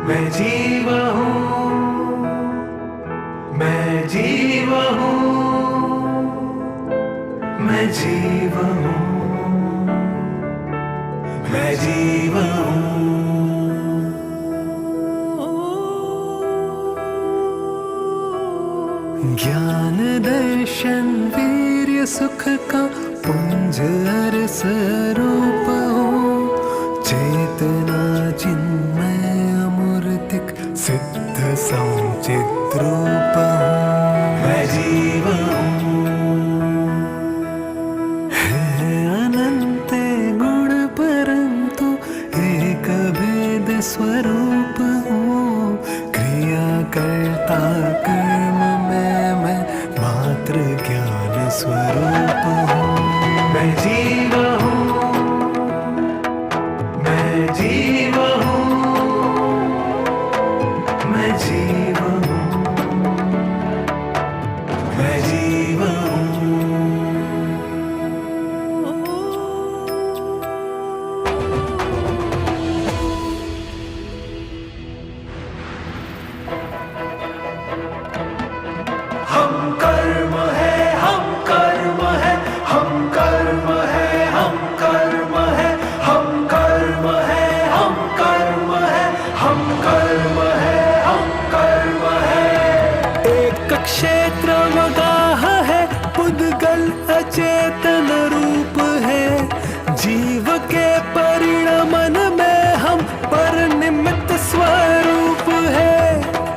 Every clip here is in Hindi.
मैं जीवा हूँ, मैं जीवा हूँ, मैं जीवा हूँ, मैं जीवा हूँ। ज्ञान दर्शन वीर्य सुख का पुंज हर स्वरूप हूँ, चेतना चिन्मय अमूर्तिक सिद्ध संचित रूप हूँ, मैं जीवा हूँ। है अनंत गुण परंतु एक भेद स्वरूप हूँ, क्रिया करता कर्म मैं मात्र ज्ञान स्वरूप हूँ, मैं जीवा हूँ, मैं जीवा हूँ, मैं जीवा हूँ, मैं जीवा हूँ। हम कर्म है, हम कर्म है, हम कर्म है, हम कर्म है, हम कर्म है, हम कर्म है, हम कर्म है, हम कर्म है। एक क्षेत्र वगाह है, पुद्गल अचेतन रूप है, जीव के परिणमन में हम पर निमित्त स्वरूप है,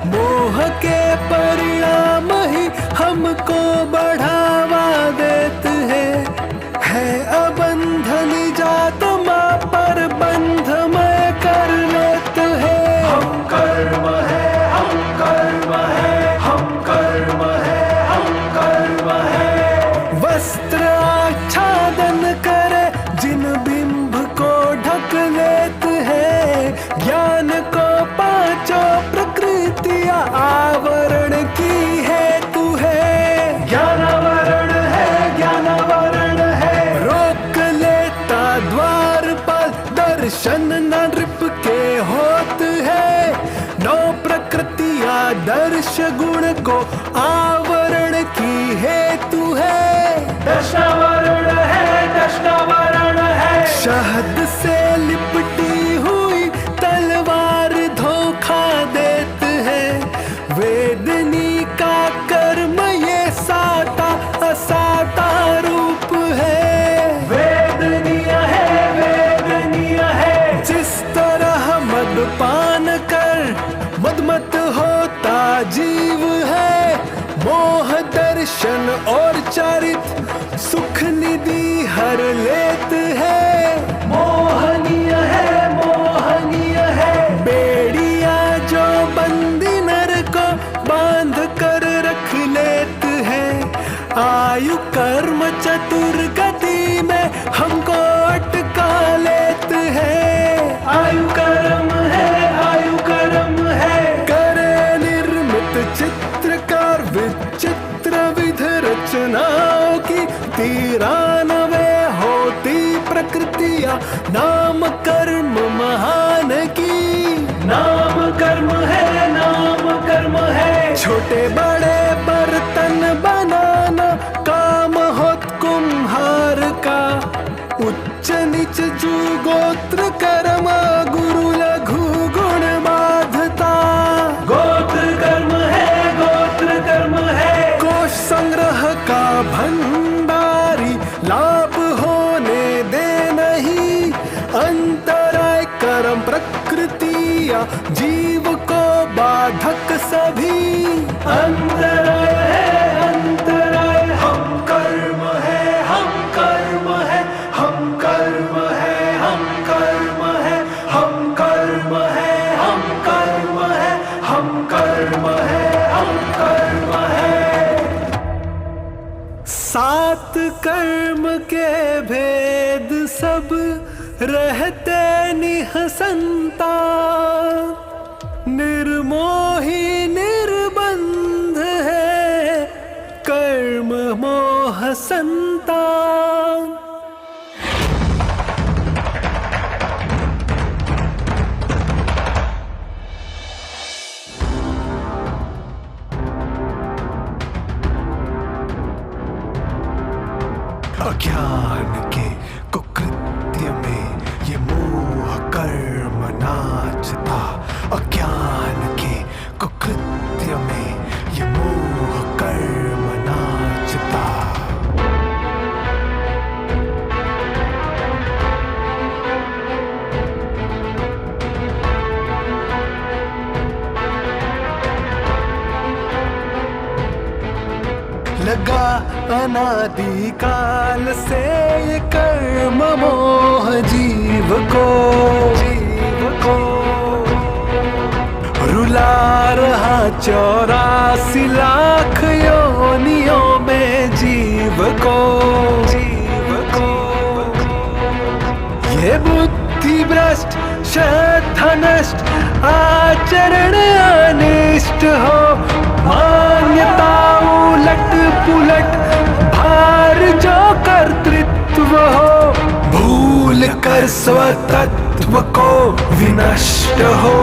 मोह के परिणाम ही हमको बढ़ावा देते है अबंधन जात माँ पर बंधमय कर लेते हैं। हम कर्म है, हम कर्म है, हम कर्म है, हम कर्म है। वस्त्र आच्छादन करे जिन बिंब को ढक लेते हैं, ज्ञान को पांचों प्रकृतियां आवरण की हेतु है, ज्ञानावरण है, ज्ञानावरण है। रोक लेता द्वारपाल दर्शन न नृप के होत है, नौ प्रकृतियां दर्श गुण को आवरण की हेतु है, दशावरण है, दशावरण है। शहद से लिपटी हुई तलवार धोखा देते हैं, वेदनी का कर्म ये साता असाता रूप है, वेदनीय है, वेदनीय है। जिस तरह मदपान कर मदमत होता जीव है, मोह दर्शन और चरित सुख निधि हर लेत है, मोहनीय है, मोहनीय है। बेड़िया जो बंदी नर को बांध कर रख लेत है, आयु कर्म चतुर गति में हमको अटका लेत है, आयु कर्म है, आयु कर्म है। करे निर्मित चित्रकार विचित्र विध रचनाओं की, 93 होती प्रकृतियां नाम कर्म महान की, नाम कर्म है, नाम कर्म है। छोटे बड़े बर्तन बनाना काम होत कुम्हार का, उच्च नीच जू गोत्र कर्म गुरु लघु गुण बाधता, गोत्र कर्म है, गोत्र कर्म है। कोश संग्रह का भंडारी लाभ होने दे नहीं, अंतराय कर्म प्रकृतियां जीव को बाधक सभी, अंतराय है, अंतराय। हम कर्म है, हम कर्म है, हम कर्म है, हम कर्म है, हम कर्म है, हम कर्म है, हम कर्म है, हम कर्म है। 7 कर्म के भेद सब रहते निहसंता, निर्मोही निर्बंध है कर्म मोह संता। अज्ञान के कुकृत्य में ये मोह कर्म नाचता। अज्ञान के कुकृत्य में ये मोह कर्म नाचता। लगा अनादि काल से ये कर्म मोह जीव को रुला रहा 84 लाख योनियों में जीव को। ये बुद्धि भ्रष्ट श्रद्धा नष्ट आचरण अनिष्ट हो, मान्यता उलट पुलट भार जो कर्तृत्व हो, भूल कर स्वतत्व को विनष्ट हो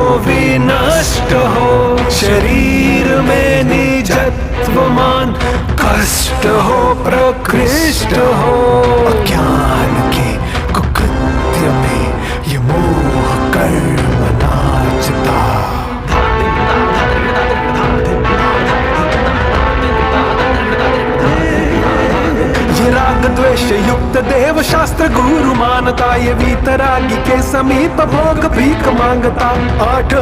शरीर में निजत्व मान कष्ट हो प्रकृष्ट हो। अज्ञान के कुकृत्य में ये मोह कर्म नाचता। राग द्वेष युक्त देव शास्त्र गुरु मानता, ये वीतरागी के समीप भोग भीख मांगता। 8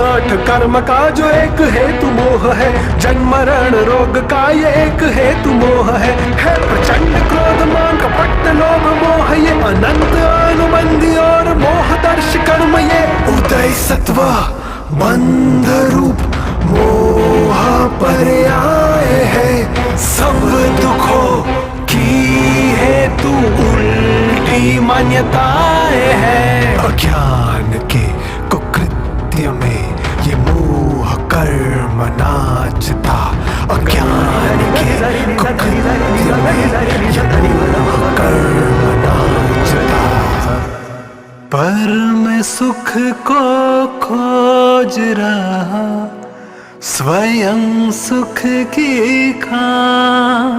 कर्म का जो एक हेतु मोह है, जन्म मरण रोग का ये एक हेतु मोह है प्रचंड क्रोध मान कपट लोभ मोह, ये अनंत अनुबंधी और मोह दर्श कर्म, ये उदय सत्व बंध रूप मोह पर्याय है। सब दुखों की हेतु उल्टी मान्यताएं है। अज्ञान के कुकृत्य में ये मोह कर्म नाचता। अज्ञान के कुकृत्य में ये मोह कर्म नाचता। परम सुख को खोज रहा स्वयं सुख की खान,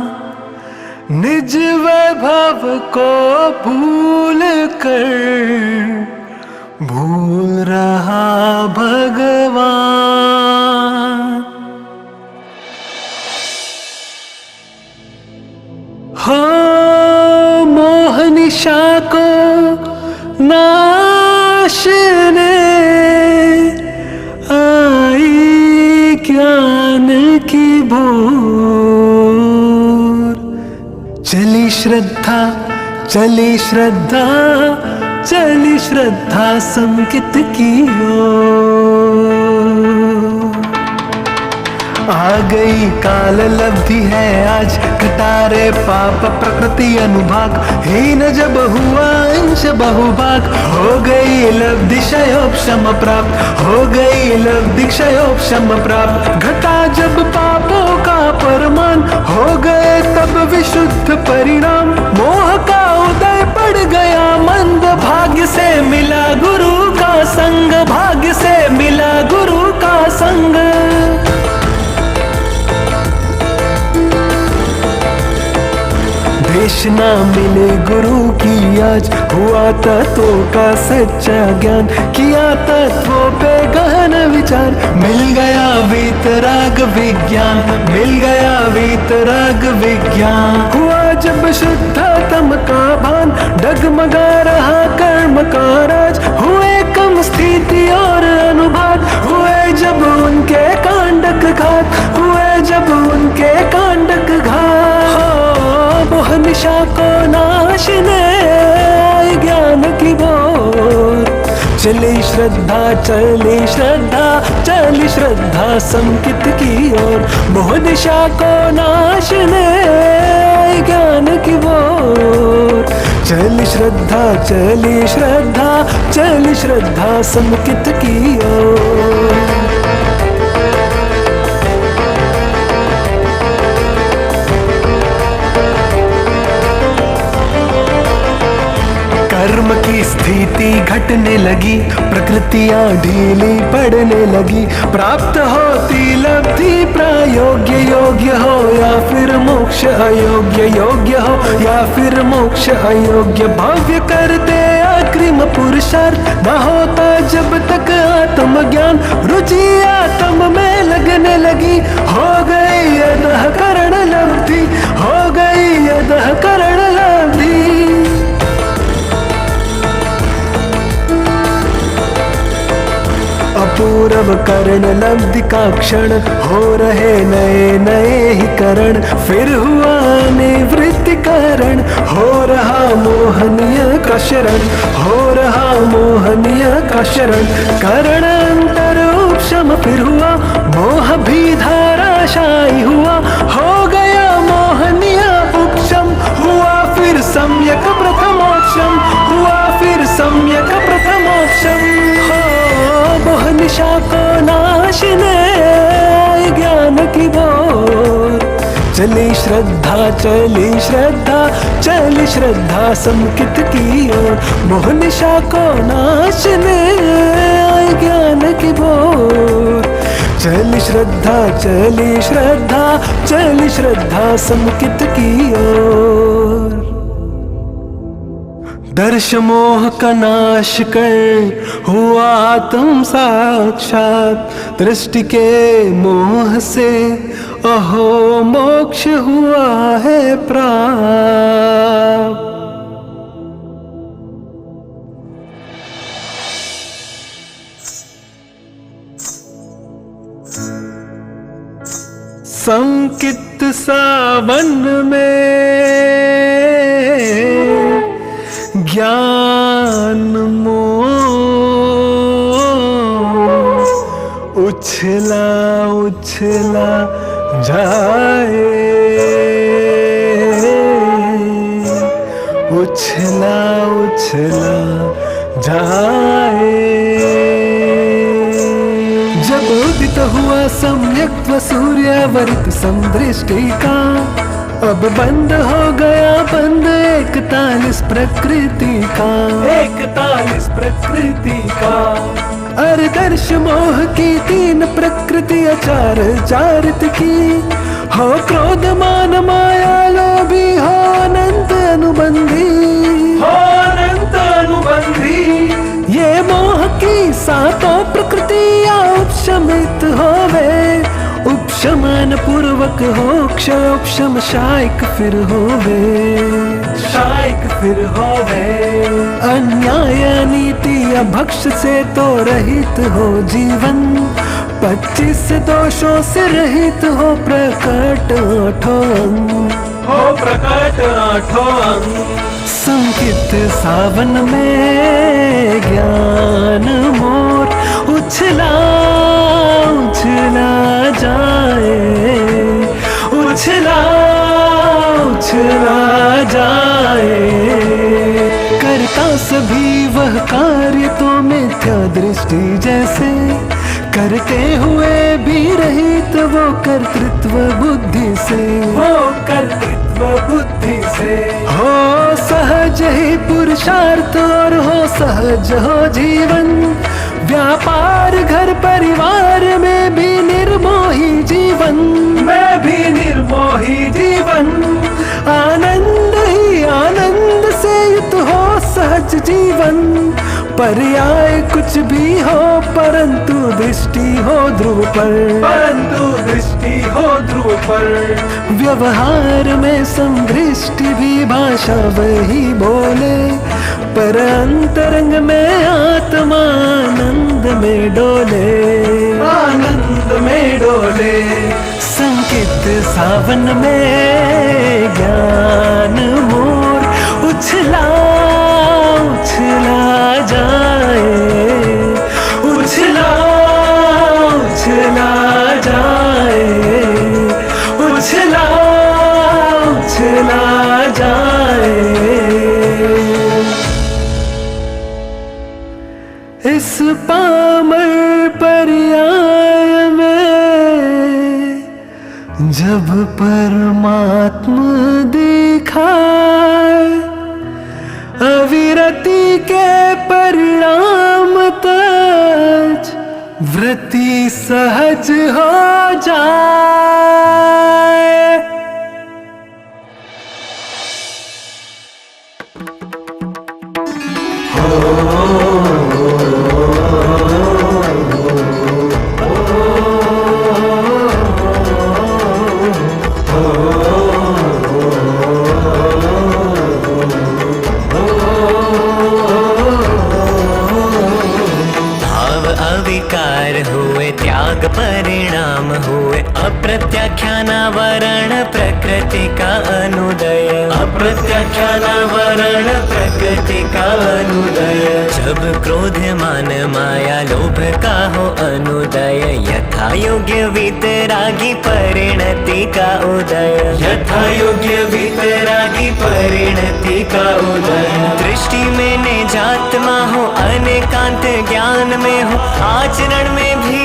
निज वैभव को भूल रहा भगवान। हो मोह निशा को नाशने आई ज्ञान की भोर, चली श्रद्धा चली श्रद्धा चली श्रद्धा संकित की ओर। आ गई काल लब्धि है आज, घटारे पाप प्रकृति अनुभाग, हीन जब हुआ अंश बहुभाग, हो गई लब्धि क्षयोपशम प्राप्त, हो गई लब्धि क्षयोपशम प्राप्त। घटा जब पापों का परमान, हो गए तब विशुद्ध परिणाम, मोह का उदय पड़ गया मंद, भाग्य से मिला गुरु का संग, भाग्य से मिला गुरु का संग। देश ना मिले गुरु की आज, हुआ तत्वों का सच्चा ज्ञान, किया तत्वों पे गहन विचार, मिल गया वीतराग विज्ञान, मिल गया वीतराग विज्ञान। हुआ जब शुद्धतम का भान, डगमगा रहा कर्म का राज, हुए कम स्थिति और अनुभाग, हुए जब उनके कांडक घात, हुए जब उनके कांडक घात। मोह निशा को नाशने आई ज्ञान की भोर, चली श्रद्धा चली श्रद्धा चली श्रद्धा संकित की ओर। मोह निशा को नाशने आई ज्ञान की भोर, चली श्रद्धा चली श्रद्धा चली श्रद्धा संकित की ओर। कर्म की स्थिति घटने लगी, लगी, प्रकृतियाँ ढीली पड़ने लगी। प्राप्त होती लब्धि प्रायोग्य योग्य हो या फिर मोक्ष अयोग्य योग्य हो या फिर मोक्ष अयोग्य। भव्य करते अग्रिम पुरुषार्थ न होता जब तक आत्मज्ञान। रुचि आत्म में लगने लगी, हो गई अधःकरण लब्धि, हो गई अधःकरण लब्धि। अपूर्व करण लब्धि का क्षण, हो रहे नए नए ही करण। फिर हुआ निवृत्तिकरण, हो रहा मोहनीय का शरण, हो रहा मोहनीय का शरण। करण अंतर उपशम फिर हुआ, मोह भी धाराशायी हुआ। हो गया मोहनीय उपशम, हुआ फिर सम्यक प्रथमोक्षम, हुआ फिर सम्यक प्रथमोक्षम। मोह निशा को नाशने ज्ञान की बोर। चली श्रद्धा चली श्रद्धा, चली श्रद्धा समकित की ओर। मोह निशा को नाशने ज्ञान की बोर। चली श्रद्धा चली श्रद्धा, चली श्रद्धा समकित की ओर। दर्श मोह का नाश कर हुआ आत्म साक्षात। दृष्टि के मोह से अहो मोक्ष हुआ है प्राप्त। संकित सावन में ज्ञान मोह उछला उछला जाए, उछला उछला जाए। जब उदित हुआ सम्यक्त्व सूर्यावरित समदृष्टि का, अब बंद हो गया बंद 41 प्रकृति का, 41 प्रकृति का। अर्दर्श मोह की 3 प्रकृति अचार चारित की। हो क्रोध मान माया लोभी, हो अनंत अनुबंधी, हो अनंत अनुबंधी। ये मोह की 7 प्रकृतियाँ उपशमित होवे। उपशमन पूर्वक हो क्षोपशम शायक फिर होवे, शायक फिर होवे। अन्याय नीति अभक्ष से तो रहित हो जीवन। 25 दोषों से रहित हो प्रकट 8 अंग, हो प्रकट 8 अंग। संकित सावन में ज्ञान मोर उछला उछला जाए, उछला उछला जाए। करता सभी वह कार्य तो मिथ्या दृष्टि जैसे, करते हुए भी रहित वो कर्तृत्व बुद्धि से, वो कर्तृत्व बुद्धि से। हो सहज ही पुरुषार्थ और हो सहज हो जीवन। व्यापार घर परिवार में भी निर्मोही जीवन, में भी निर्मोही जीवन। आनंद ही आनंद से युक्त हो सहज जीवन। पर्याय कुछ भी हो परंतु दृष्टि हो ध्रुव पर, परंतु दृष्टि हो ध्रुव पर। व्यवहार में समदृष्टि भी भाषा वही बोले, पर अंतरंग में आत्मा आनंद में डोले, आनंद में डोले। संकित सावन में ज्ञान मोर उछला उछला जाए, उछला उछला जाए, उछला उछला जाए। इस पामर पर्याय में जब परमात्मा दिखाए, अविरति के परिणाम वृत्ति सहज हो जाए। अविकार हुए, त्याग परिणाम हुए, अप्रत्याख्यानावरण प्रकृति का अनुदय, अप्रत्याख्यानावरण प्रकृति का अनुदय। जब क्रोध मान माया लोभ का हो अनुदय, यथा योग्य वितरागी परिणति का उदय, यथा योग्य वितरागी परिणति का उदय। दृष्टि में निजात्मा हो, अनेकांत ज्ञान में हो, आचरण में भी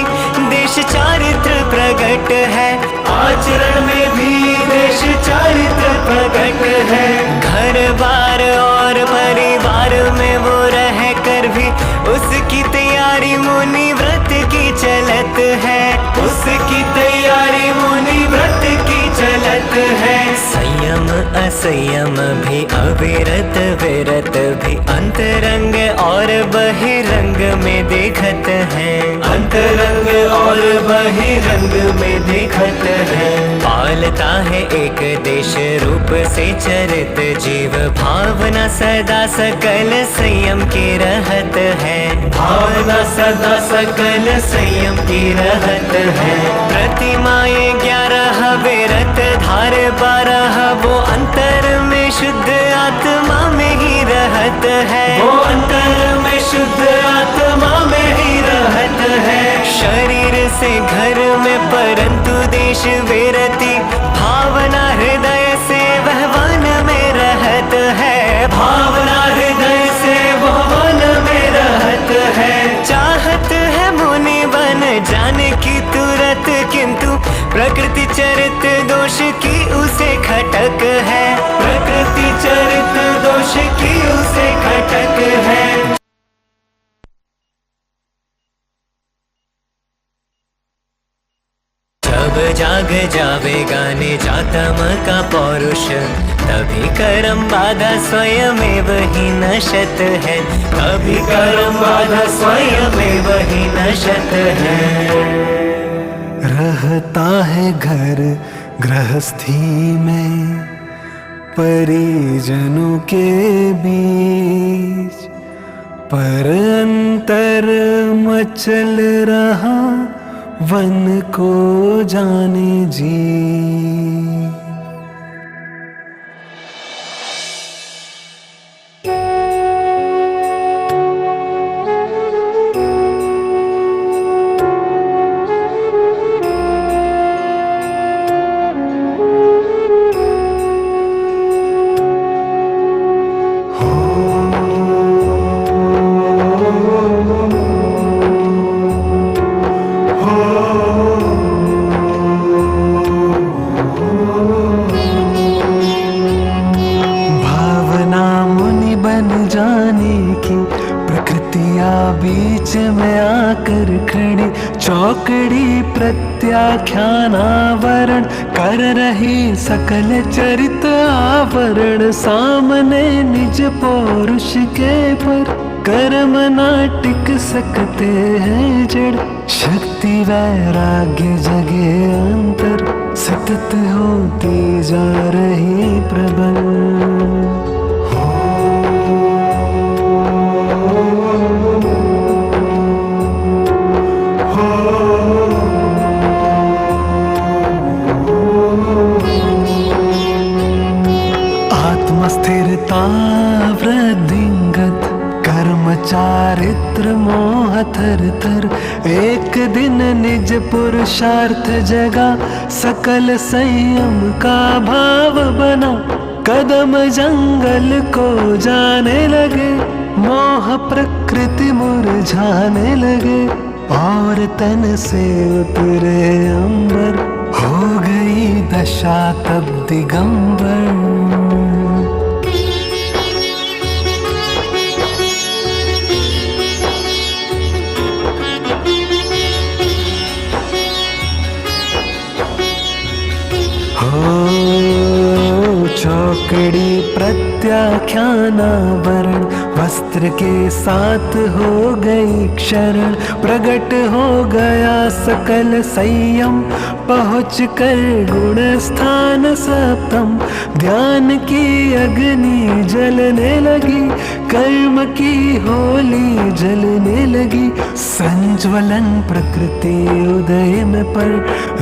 देश चारित्र प्रकट है, आचरण में भी देश चारित्र प्रकट है। घर बार और परिवार में वो रह कर भी उसकी तैयारी मुनि व्रत की चलत है, उसकी तैयारी मुनि व्रत की चलत है। संयम असंयम भी, अविरत विरत भी, अंतरंग और बहिरंग में देखत है, अंतरंग और बहिरंग में देखत है। पालता है एक देश रूप से चरित जीव, भावना सदा सकल संयम की रहत है, भावना सदा सकल संयम की रहत है। प्रतिमाएं 11 विरत धार 12, वो अंतर में शुद्ध आत्मा में ही रहत है, वो अंतर में शुद्ध आत्मा में ही रहत है। शरीर से घर में परंतु देश विरति, भावना हृदय से वह वन में रहत है, भावना हृदय से वह वन में रहत है। चाहत है मुनि बन जाने की तुरत, किंतु प्रकृति चरित दोष की उसे खटक है, प्रकृति चरित दोष की उसे खटक है। जब जाग जावेगा निजातम का पौरुष, तभी कर्म बाधा स्वयमेव ही नशत है, तभी कर्म बाधा स्वयमेव ही नशत है। रहता है घर गृहस्थी में परिजनों के बीच, पर अंतर मचल रहा वन को जाने जी। बीच में आकर खड़ी चौकड़ी प्रत्याख्यानावरण कर रही सकल चरित आवरण। सामने निज पौरुष के पर कर्म ना टिक सकते हैं जड़। शक्ति वैराग्य जगे अंतर सतत होती जा रही प्रबल। स्थिरता वृद्धिंगत कर्म चारित्र मोह थर थर। एक दिन निज पुरुषार्थ जगा सकल संयम का भाव बना। कदम जंगल को जाने लगे मोह प्रकृति मुरझाने लगे। और तन से उतरे अंबर हो गई दशा तब दिगंबर। प्रत्याख्यानावरण वस्त्र के साथ हो गई क्षरण, प्रकट हो गया सकल संयम, पहुँच कर गुण स्थान सप्तम। ध्यान की अग्नि जलने लगी, कर्म की होली जलने लगी, संज्वलन प्रकृति उदय में पर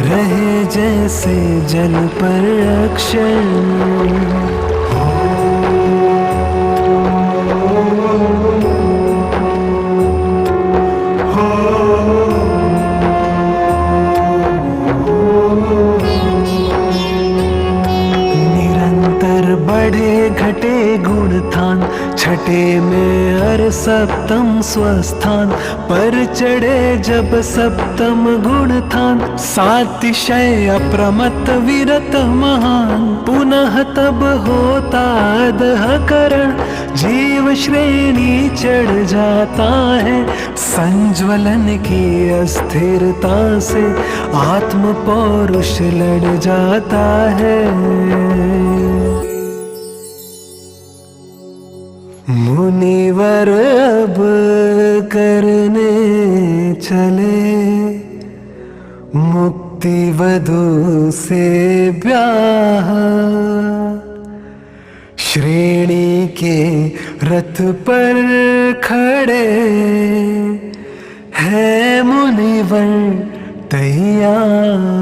रहे जैसे जल पर अक्षर। बढ़े घटे गुण थान, छठे में अर सप्तम स्वस्थान, पर चढ़े जब सप्तम गुण थान, सातिशय अप्रमत्त विरत महान, पुनः तब होता अधःकरण, जीव श्रेणी चढ़ जाता है, संज्वलन की अस्थिरता से आत्म पौरुष लड़ जाता है। मुनिवर अब करने चले मुक्ति वधु से ब्याह, श्रेणी के रथ पर खड़े हैं मुनिवर तैयार।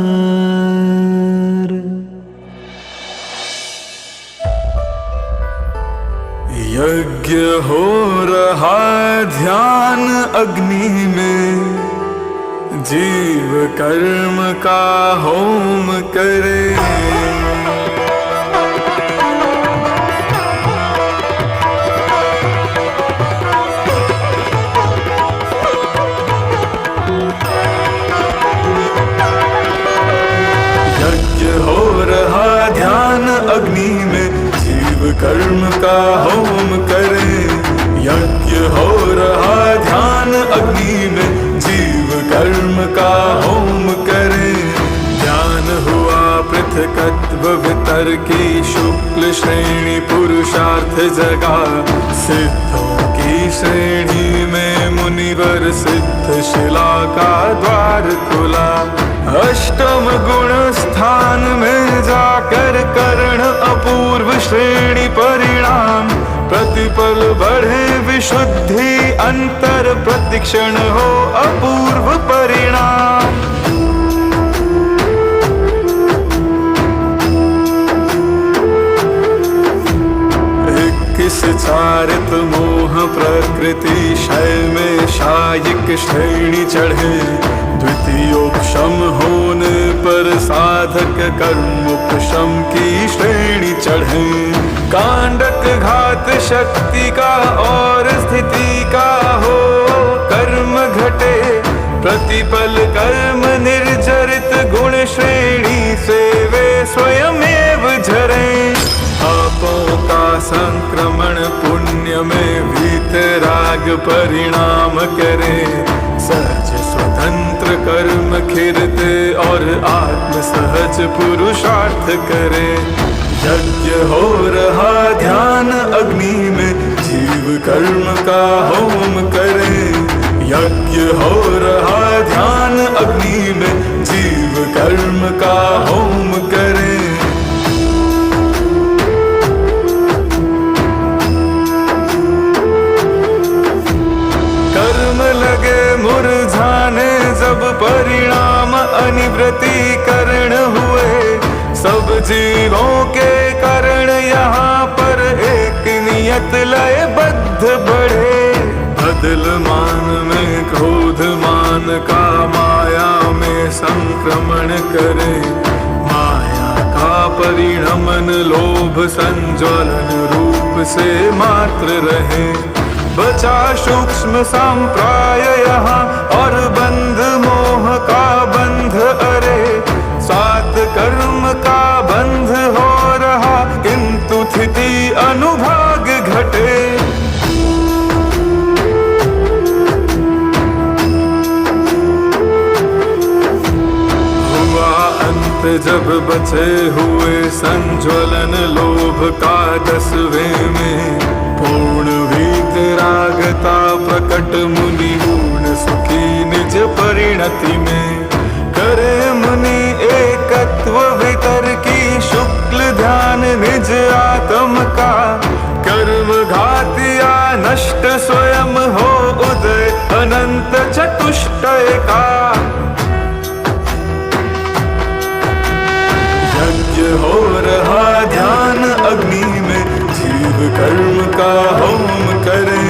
यज्ञ हो रहा ध्यान अग्नि में, जीव कर्म का होम करे। यज्ञ हो रहा ध्यान अग्नि में, कर्म का होम करे। यज्ञ हो रहा ध्यान अग्नि में, जीव कर्म का होम करे। ज्ञान हुआ पृथकत्व वितर्की, शुक्ल श्रेणी पुरुषार्थ जगा, सिद्धों की श्रेणी में मुनिवर सिद्ध शिला का द्वार खुला। अष्टम गुण स्थान में जाकर कर्ण अपूर्व श्रेणी परिणाम, प्रतिपल बढ़े विशुद्धि अंतर, प्रतिक्षण हो अपूर्व परिणाम। इक्कीस चारित मोह प्रकृति क्षय में शायिक श्रेणी चढ़े, द्वितीयोपशम होने पर साधक कर्मोपशम की श्रेणी चढ़े। कांडक घात शक्ति का और स्थिति का हो कर्म घटे, प्रतिपल कर्म निर्जरित गुण श्रेणी से वे स्वयमेव झरे। पापों का संक्रमण पुण्य में वीतराग परिणाम करे, सहज स्वतंत्र कर्म खिरते और आत्म सहज पुरुषार्थ करे। यज्ञ हो रहा ध्यान अग्नि में, जीव कर्म का होम करे। यज्ञ हो रहा ध्यान अग्नि में, जीव कर्म का होम करे। मुरझाने जब परिणाम अनिवृत्तिकरण हुए, सब जीवों के कारण यहाँ पर एक नियत लयबद्ध बढ़े। बदल मान में क्रोध मान का माया में संक्रमण करे, माया का परिणमन लोभ संज्वलन रूप से मात्र रहे। बचा सूक्ष्म संप्राय यहाँ और बंध मोह का बंध, अरे सात कर्म का बंध हो रहा, किंतु स्थिति अनुभाग घटे। हुआ अंत जब बचे हुए संज्वलन लोभ का 10वें में, पूर्ण वीतरागता प्रकट मुनि पूर्ण सुखी निज परिणति में। करे मुनि एकत्व भीतर की शुक्ल ध्यान निज आत्म का, कर्म घातिया नष्ट स्वयं हो उदय अनंत चतुष्टय का। यज्ञ हो रहा ध्यान अग्नि में, जीव कर्म का होम करे।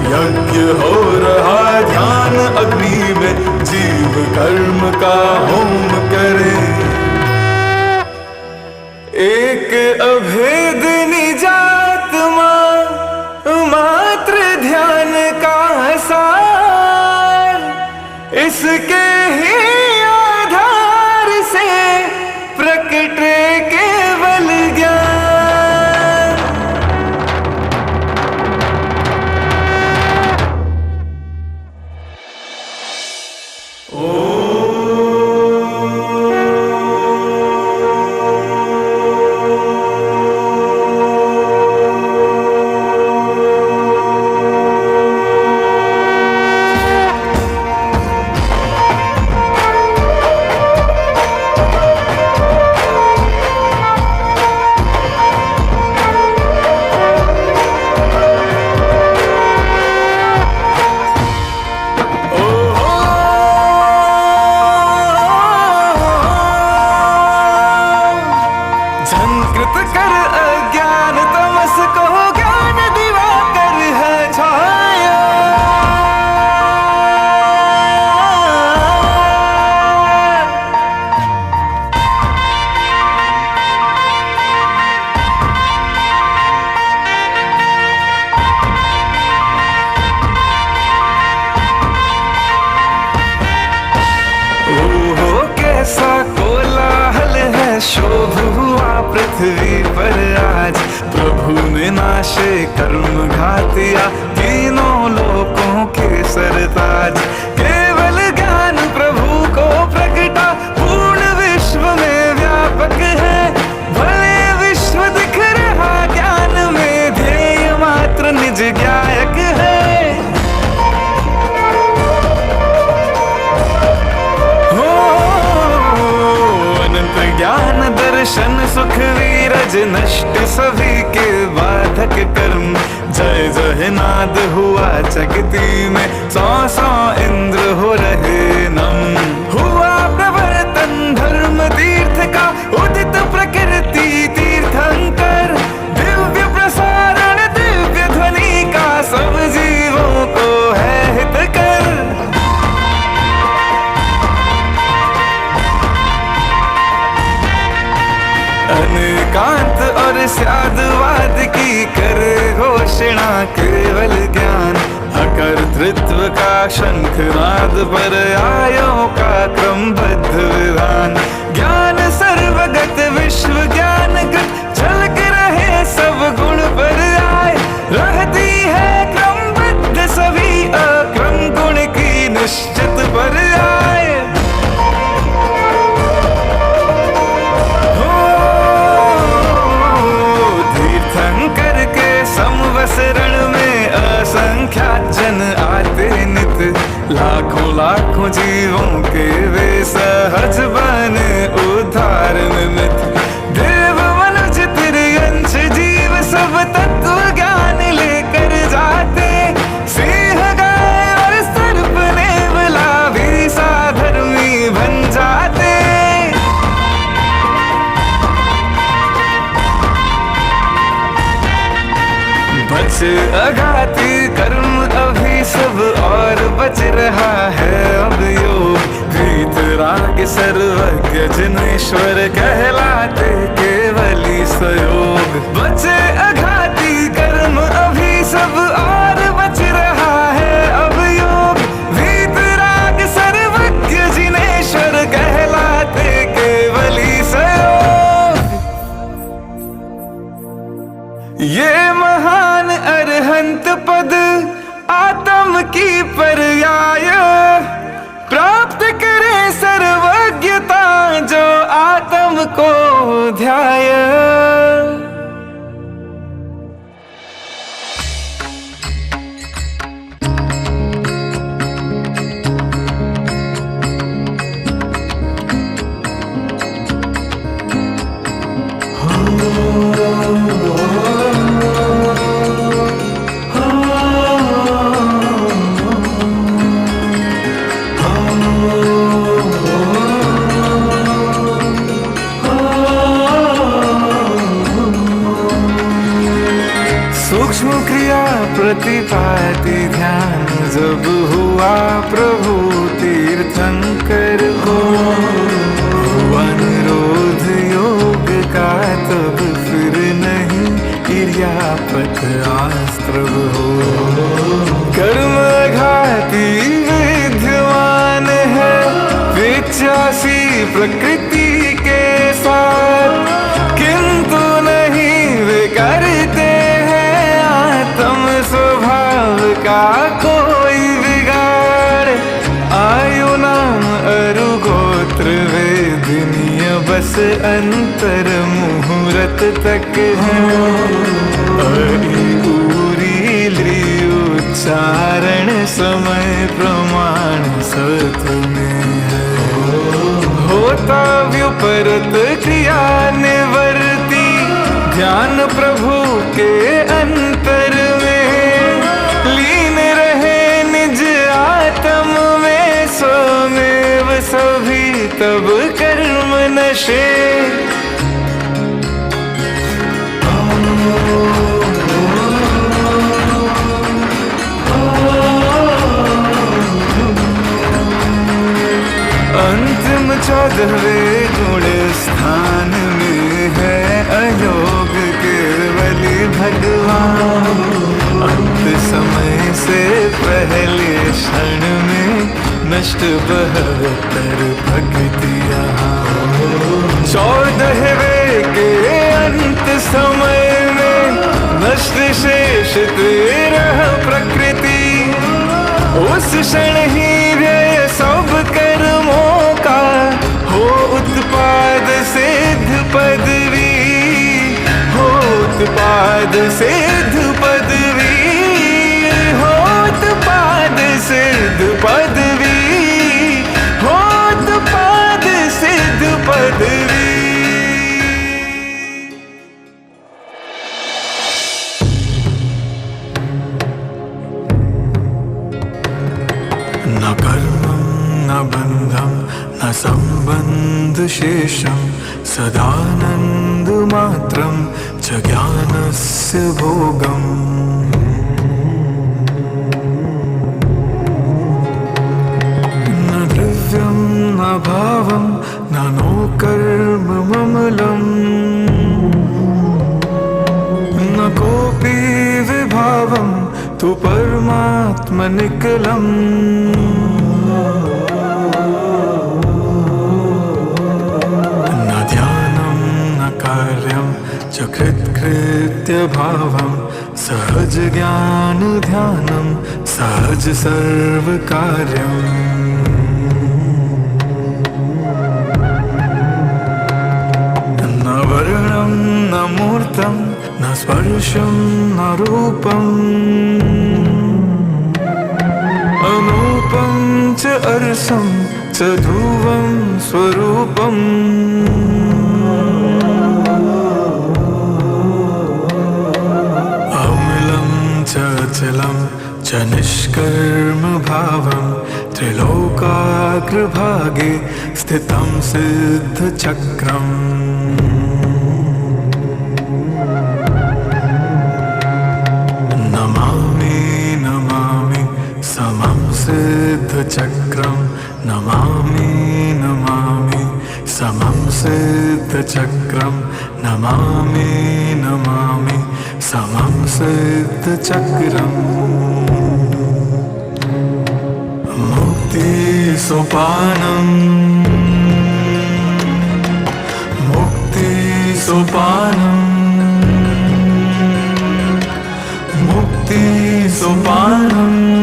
यज्ञ हो रहा ध्यान अग्नि में, जीव कर्म का होम करे। एक अभेद निजात्मा मात्र ध्यान का सार, इसके ही आधार से प्रकट केवल ज्ञान। झंकृत कर अज्ञान तमस को ज्ञान दिवाकर है छाया। ओहो कैसा कोलाहल है, शोभ हुआ पृथ्वी पर आज। प्रभु ने नाशे कर्म घातिया, तीनों लोकों के सरताज। केवल ज्ञान प्रभु को प्रगटा, पूर्ण विश्व में व्यापक है। भले विश्व दिख रहा ज्ञान में, ध्येय मात्र निज ज्ञायक है। ज्ञान दर्शन सुख वीरज नष्ट सभी के बाधक कर्म। जय जय नाद हुआ जगती में, 100 इंद्र हो रहे नम। हुआ प्रवर्तन धर्म तीर्थ का, उदित प्रकृति तीर्थंकर। दिव्य प्रसारण दिव्य ध्वनि का, सब जीवों को है हितकर। अनेकांत और साधुवाद की कर घोषणा केवल ज्ञान। अकर्तृत्व का शंखनाद पर आयो का क्रमबद्ध विधान। ज्ञान सर्वगत विश्व ज्ञानगत, झलक रहे सब गुण पर आए। रहती है क्रमबद्ध सभी अक्रम गुण की निश्चित पर आए। समवसरण में असंख्यात जन आते नित। लाखों लाखों जीवों के वे सहज बने उद्धार निमित्त। देव मनुज तिर्यंश जीव सब तत्व ज्ञान लेकर जाते। सिंह गाय और सर्प नेवला भी साधर्मी बन जाते। बच अघाती कर्म अभी सब और बच रहा है अब योग। वीतराग सर्वज्ञ जिनेश्वर कहलाते केवली सहयोग। बचे अघाती कर्म अभी सब और बच रहा है अब योग। वीतराग सर्वज्ञ जिनेश्वर कहलाते केवली सहयोग। ये महान अरहंत पद आत्म की पर्याय, प्राप्त करे सर्वज्ञता जो आत्म को ध्याय। सूक्ष्म क्रिया प्रतिपाति ध्यान जब हुआ प्रभु तीर्थंकर को, अनुरोध योग का तब फिर नहीं क्रियापत अस्त्र हो। कर्म घाती विद्यमान है पिचासी प्रकृति के साथ, किंतु नहीं वे करते स्वभाव का कोई बिगाड़। आयु नाम अरु गोत्र वेदनीय बस अंतर मुहूर्त तक है। पूरी ली उच्चारण समय प्रमाण सत में है। होता व्युपरत क्रिया निवर्ती ध्यान प्रभु के अंतर में, लीन रहे निज आत्म में स्वमेव सभी तब कर्म नशे। अंतिम 14वें गुण स्थान में है अयोग केवली भगवान। अंत समय से पहले क्षण में नष्ट 72 भक्तियाँ। 14वें के अंत समय में नष्ट शेष 13 प्रकृति। उस क्षण ही व्यय सब कर्मों का हो उत्पाद सिद्ध पदवी, हो उत्पाद सिद्ध पदवी, हो उत्पाद सिद्ध पदवी, हो उत्पाद सिद्ध पदवी। न कर्मं न बन्धं न सम्बन्ध शेषं, सदानन्द मात्रं च ज्ञानस्य भोगम्। न द्रव्यं न भावं न नो कर्म ममलम्, न कोऽपि विभावं तु परमात्मनिकलम्। न ध्यानं न कार्यं च कृत्कृत्य भावं, सहज ज्ञान ध्यानं सहज सर्व कार्यम्। न वर्णं न मूर्तं न स्पर्शं न रूपम्, अनूपं च अर्सं च ध्रुवं स्वरूपम्। अमलं च अचलं च निष्कर्म भावं, त्रिलोकाग्रभागे स्थितं सिद्धचक्रम्। सिद्धचक्रं नमामि नमामि, समं सिद्धचक्रं नमामि नमामि, समं सिद्धचक्रम्। मुक्ति सोपानम्, मुक्ति सोपानम्, मुक्ति सोपानम्।